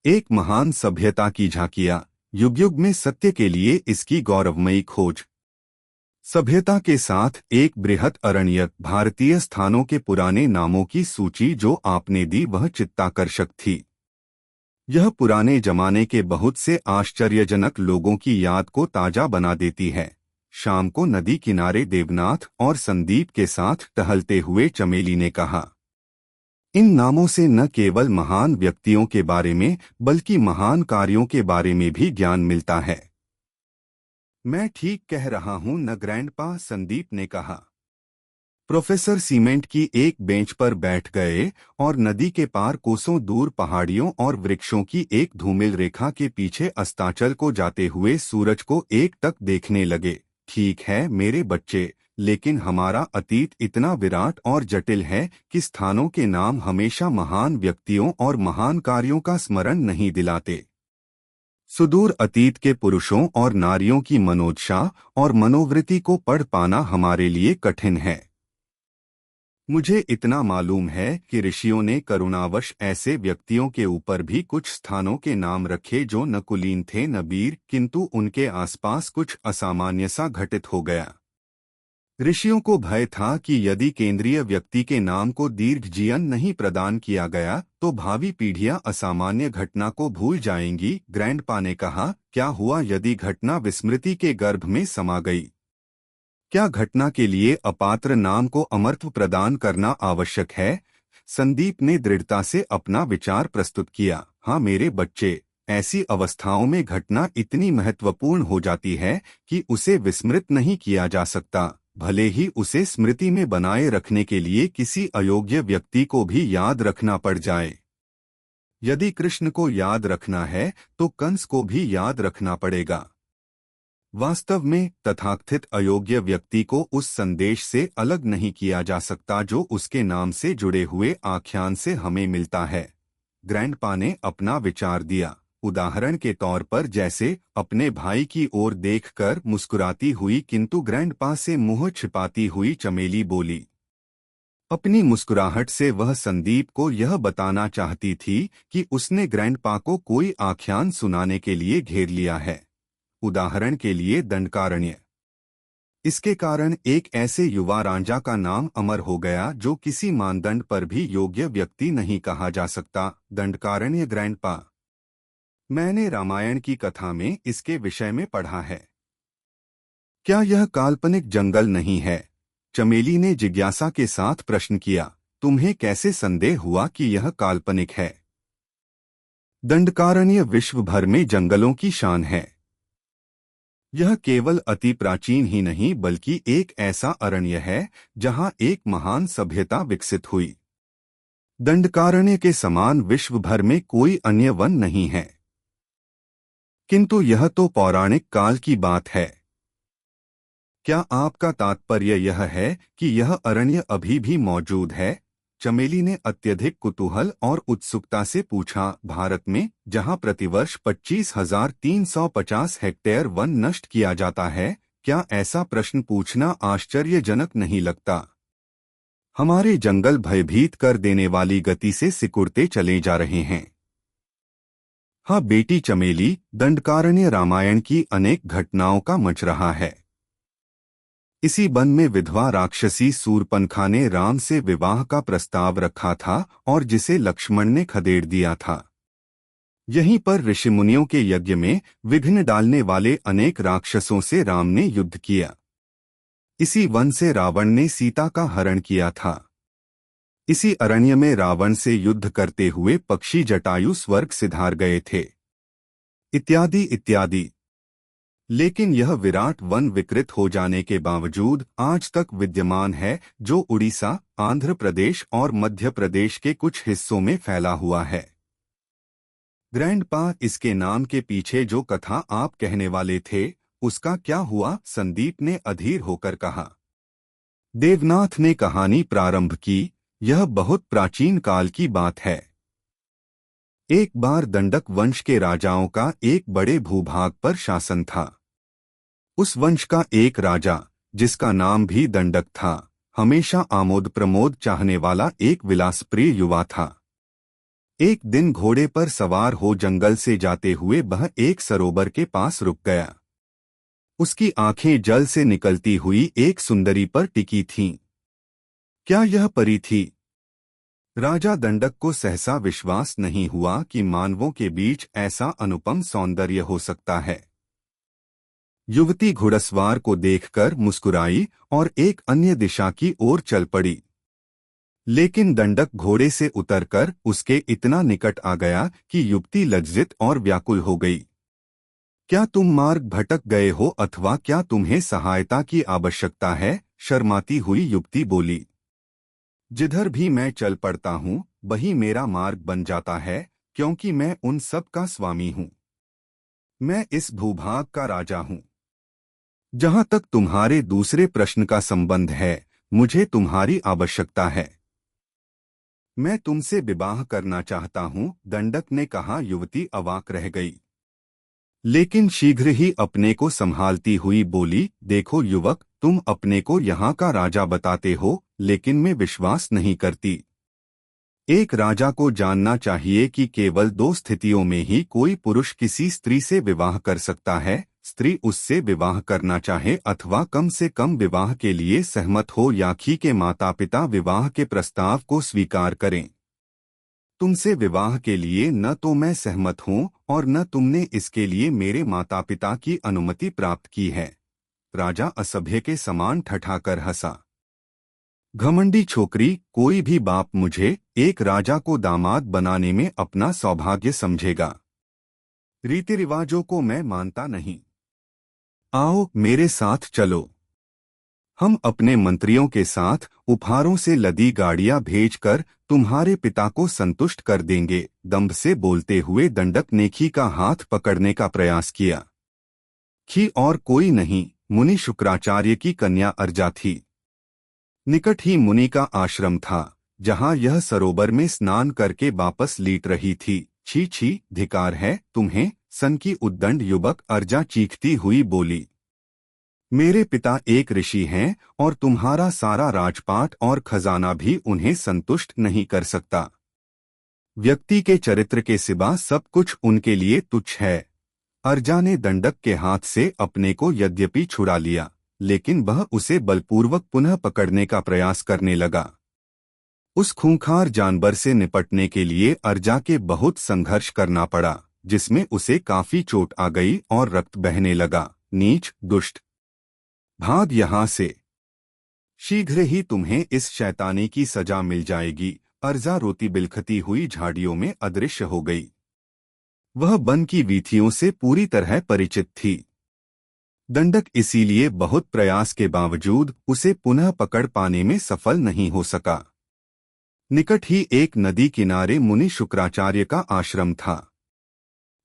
एक महान सभ्यता की झांकियां, युग युग में सत्य के लिए इसकी गौरवमयी खोज। सभ्यता के साथ एक बृहत अरण्यक, भारतीय स्थानों के पुराने नामों की सूची जो आपने दी वह चित्ताकर्षक थी। यह पुराने जमाने के बहुत से आश्चर्यजनक लोगों की याद को ताजा बना देती है। शाम को नदी किनारे देवनाथ और संदीप के साथ टहलते हुए चमेली ने कहा, इन नामों से न केवल महान व्यक्तियों के बारे में बल्कि महान कार्यों के बारे में भी ज्ञान मिलता है। मैं ठीक कह रहा हूं न ग्रैंडपा, संदीप ने कहा। प्रोफेसर सीमेंट की एक बेंच पर बैठ गए और नदी के पार कोसों दूर पहाड़ियों और वृक्षों की एक धूमिल रेखा के पीछे अस्ताचल को जाते हुए सूरज को एकटक देखने लगे। ठीक है मेरे बच्चे, लेकिन हमारा अतीत इतना विराट और जटिल है कि स्थानों के नाम हमेशा महान व्यक्तियों और महान कार्यों का स्मरण नहीं दिलाते। सुदूर अतीत के पुरुषों और नारियों की मनोदशा और मनोवृत्ति को पढ़ पाना हमारे लिए कठिन है। मुझे इतना मालूम है कि ऋषियों ने करुणावश ऐसे व्यक्तियों के ऊपर भी कुछ स्थानों के नाम रखे जो न कुलीन थे न वीर, किंतु उनके आसपास कुछ असामान्य सा घटित हो गया। ऋषियों को भय था कि यदि केंद्रीय व्यक्ति के नाम को दीर्घ जीवन नहीं प्रदान किया गया तो भावी पीढ़ियां असामान्य घटना को भूल जाएंगी। ग्रैंडपा ने कहा, क्या हुआ यदि घटना विस्मृति के गर्भ में समा गई? क्या घटना के लिए अपात्र नाम को अमरत्व प्रदान करना आवश्यक है? संदीप ने दृढ़ता से अपना विचार प्रस्तुत किया। हाँ मेरे बच्चे, ऐसी अवस्थाओं में घटना इतनी महत्वपूर्ण हो जाती है कि उसे विस्मृत नहीं किया जा सकता, भले ही उसे स्मृति में बनाए रखने के लिए किसी अयोग्य व्यक्ति को भी याद रखना पड़ जाए। यदि कृष्ण को याद रखना है तो कंस को भी याद रखना पड़ेगा। वास्तव में तथाकथित अयोग्य व्यक्ति को उस संदेश से अलग नहीं किया जा सकता जो उसके नाम से जुड़े हुए आख्यान से हमें मिलता है। ग्रैंडपा ने अपना विचार दिया। उदाहरण के तौर पर जैसे अपने भाई की ओर देखकर मुस्कुराती हुई किंतु ग्रैंडपा से मुंह छिपाती हुई चमेली बोली। अपनी मुस्कुराहट से वह संदीप को यह बताना चाहती थी कि उसने ग्रैंडपा को कोई आख्यान सुनाने के लिए घेर लिया है। उदाहरण के लिए दंडकारण्य। इसके कारण एक ऐसे युवा रांझा का नाम अमर हो गया जो किसी मानदंड पर भी योग्य व्यक्ति नहीं कहा जा सकता। दंडकारण्य ग्रैंडपा, मैंने रामायण की कथा में इसके विषय में पढ़ा है। क्या यह काल्पनिक जंगल नहीं है? चमेली ने जिज्ञासा के साथ प्रश्न किया। तुम्हें कैसे संदेह हुआ कि यह काल्पनिक है? दंडकारण्य विश्व भर में जंगलों की शान है। यह केवल अति प्राचीन ही नहीं बल्कि एक ऐसा अरण्य है जहां एक महान सभ्यता विकसित हुई। दंडकारण्य के समान विश्व भर में कोई अन्य वन नहीं है। किंतु यह तो पौराणिक काल की बात है। क्या आपका तात्पर्य यह है कि यह अरण्य अभी भी मौजूद है? चमेली ने अत्यधिक कुतूहल और उत्सुकता से पूछा। भारत में, जहां प्रतिवर्ष 25,350 हेक्टेयर वन नष्ट किया जाता है, क्या ऐसा प्रश्न पूछना आश्चर्यजनक नहीं लगता? हमारे जंगल भयभीत कर देने वाली गति से सिकुड़ते चले जा रहे हैं। हाँ बेटी चमेली, दंडकारण्य रामायण की अनेक घटनाओं का मंच रहा है। इसी वन में विधवा राक्षसी शूर्पणखा ने राम से विवाह का प्रस्ताव रखा था और जिसे लक्ष्मण ने खदेड़ दिया था। यहीं पर ऋषिमुनियों के यज्ञ में विघ्न डालने वाले अनेक राक्षसों से राम ने युद्ध किया। इसी वन से रावण ने सीता का हरण किया था। इसी अरण्य में रावण से युद्ध करते हुए पक्षी जटायु स्वर्ग सिधार गए थे, इत्यादि इत्यादि। लेकिन यह विराट वन विकृत हो जाने के बावजूद आज तक विद्यमान है, जो उड़ीसा, आंध्र प्रदेश और मध्य प्रदेश के कुछ हिस्सों में फैला हुआ है। ग्रैंडपा, इसके नाम के पीछे जो कथा आप कहने वाले थे उसका क्या हुआ? संदीप ने अधीर होकर कहा। देवनाथ ने कहानी प्रारंभ की। यह बहुत प्राचीन काल की बात है। एक बार दंडक वंश के राजाओं का एक बड़े भूभाग पर शासन था। उस वंश का एक राजा, जिसका नाम भी दंडक था, हमेशा आमोद प्रमोद चाहने वाला एक विलासप्रिय युवा था। एक दिन घोड़े पर सवार हो जंगल से जाते हुए वह एक सरोवर के पास रुक गया। उसकी आंखें जल से निकलती हुई एक सुंदरी पर टिकी थीं। क्या यह परी थी? राजा दंडक को सहसा विश्वास नहीं हुआ कि मानवों के बीच ऐसा अनुपम सौंदर्य हो सकता है। युवती घुड़सवार को देखकर मुस्कुराई और एक अन्य दिशा की ओर चल पड़ी। लेकिन दंडक घोड़े से उतरकर उसके इतना निकट आ गया कि युवती लज्जित और व्याकुल हो गई। क्या तुम मार्ग भटक गए हो अथवा क्या तुम्हें सहायता की आवश्यकता है? शर्माती हुई युवती बोली। जिधर भी मैं चल पड़ता हूँ वही मेरा मार्ग बन जाता है, क्योंकि मैं उन सब का स्वामी हूँ। मैं इस भूभाग का राजा हूँ। जहाँ तक तुम्हारे दूसरे प्रश्न का संबंध है, मुझे तुम्हारी आवश्यकता है। मैं तुमसे विवाह करना चाहता हूँ, दंडक ने कहा। युवती अवाक रह गई, लेकिन शीघ्र ही अपने को संभालती हुई बोली, देखो युवक, तुम अपने को यहाँ का राजा बताते हो, लेकिन मैं विश्वास नहीं करती। एक राजा को जानना चाहिए कि केवल दो स्थितियों में ही कोई पुरुष किसी स्त्री से विवाह कर सकता है। स्त्री उससे विवाह करना चाहे अथवा कम से कम विवाह के लिए सहमत हो, या खी के माता पिता विवाह के प्रस्ताव को स्वीकार करें। तुमसे विवाह के लिए न तो मैं सहमत हूँ और न तुमने इसके लिए मेरे माता पिता की अनुमति प्राप्त की है। राजा असभ्य के समान ठठाकर हंसा। घमंडी छोकरी, कोई भी बाप मुझे एक राजा को दामाद बनाने में अपना सौभाग्य समझेगा। रीति रिवाजों को मैं मानता नहीं। आओ मेरे साथ चलो। हम अपने मंत्रियों के साथ उपहारों से लदी गाड़ियां भेजकर तुम्हारे पिता को संतुष्ट कर देंगे। दंभ से बोलते हुए दंडक ने खी का हाथ पकड़ने का प्रयास किया। खी और कोई नहीं, मुनि शुक्राचार्य की कन्या अर्जा थी। निकट ही मुनि का आश्रम था, जहां यह सरोवर में स्नान करके वापस लीट रही थी। छी छी, धिकार है तुम्हें, सन की उद्दंड युवक, अर्जा चीखती हुई बोली। मेरे पिता एक ऋषि हैं और तुम्हारा सारा राजपाट और खजाना भी उन्हें संतुष्ट नहीं कर सकता। व्यक्ति के चरित्र के सिवा सब कुछ उनके लिए तुच्छ है। अर्जा ने दंडक के हाथ से अपने को यद्यपि छुड़ा लिया, लेकिन वह उसे बलपूर्वक पुनः पकड़ने का प्रयास करने लगा। उस खूंखार जानवर से निपटने के लिए अर्जा के बहुत संघर्ष करना पड़ा, जिसमें उसे काफी चोट आ गई और रक्त बहने लगा। नीच, दुष्ट, भाग यहाँ से। शीघ्र ही तुम्हें इस शैतानी की सजा मिल जाएगी। अर्जा रोती बिलखती हुई झाड़ियों में अदृश्य हो गई। वह वन की वीथियों से पूरी तरह परिचित थी। दंडक इसीलिए बहुत प्रयास के बावजूद उसे पुनः पकड़ पाने में सफल नहीं हो सका। निकट ही एक नदी किनारे मुनि शुक्राचार्य का आश्रम था।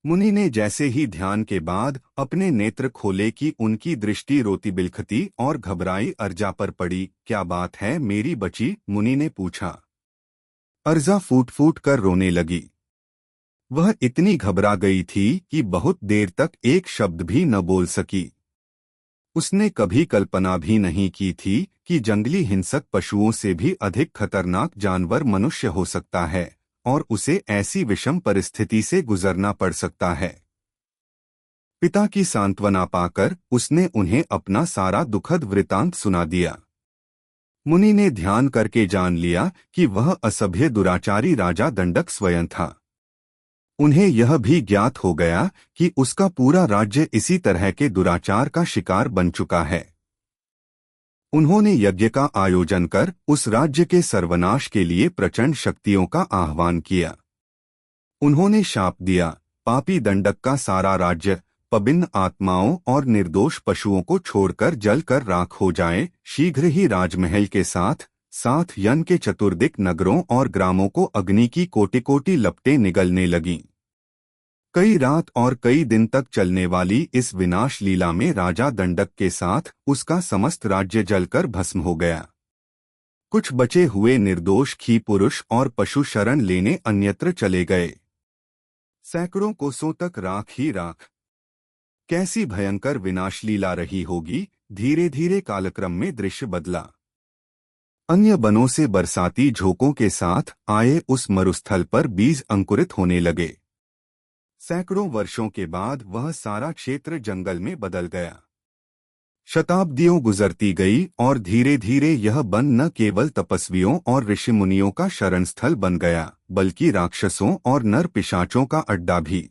मुनि ने जैसे ही ध्यान के बाद अपने नेत्र खोले कि उनकी दृष्टि रोती बिलखती और घबराई अर्जा पर पड़ी। क्या बात है मेरी बची? मुनि ने पूछा। अर्जा फूट फूट कर रोने लगी। वह इतनी घबरा गई थी कि बहुत देर तक एक शब्द भी न बोल सकी। उसने कभी कल्पना भी नहीं की थी कि जंगली हिंसक पशुओं से भी अधिक खतरनाक जानवर मनुष्य हो सकता है और उसे ऐसी विषम परिस्थिति से गुजरना पड़ सकता है। पिता की सांत्वना पाकर उसने उन्हें अपना सारा दुखद वृतांत सुना दिया। मुनि ने ध्यान करके जान लिया कि वह असभ्य दुराचारी राजा दंडक स्वयं था। उन्हें यह भी ज्ञात हो गया कि उसका पूरा राज्य इसी तरह के दुराचार का शिकार बन चुका है। उन्होंने यज्ञ का आयोजन कर उस राज्य के सर्वनाश के लिए प्रचंड शक्तियों का आह्वान किया। उन्होंने शाप दिया, पापी दंडक का सारा राज्य पविन्न आत्माओं और निर्दोष पशुओं को छोड़कर जल कर राख हो जाए। शीघ्र ही राजमहल के साथ साथ यन के चतुर्दिक नगरों और ग्रामों को अग्नि की कोटि कोटि लपटें निगलने लगीं। कई रात और कई दिन तक चलने वाली इस विनाश लीला में राजा दंडक के साथ उसका समस्त राज्य जलकर भस्म हो गया। कुछ बचे हुए निर्दोष खी पुरुष और पशु शरण लेने अन्यत्र चले गए। सैकड़ों कोसों तक राख ही राख। कैसी भयंकर विनाश लीला रही होगी। धीरे धीरे कालक्रम में दृश्य बदला। अन्य बनों से बरसाती झोंकों के साथ आए उस मरुस्थल पर बीज अंकुरित होने लगे। सैकड़ों वर्षों के बाद वह सारा क्षेत्र जंगल में बदल गया। शताब्दियों गुजरती गई और धीरे धीरे यह वन न केवल तपस्वियों और ऋषिमुनियों का शरणस्थल बन गया, बल्कि राक्षसों और नर पिशाचों का अड्डा भी।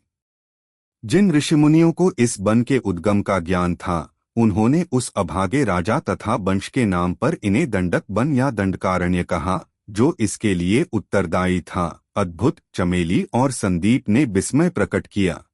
जिन ऋषिमुनियों को इस वन के उद्गम का ज्ञान था, उन्होंने उस अभागे राजा तथा वंश के नाम पर इन्हें दंडक वन या दंडकारण्य कहा, जो इसके लिए उत्तरदायी था। अद्भुत। चमेली और संदीप ने विस्मय प्रकट किया।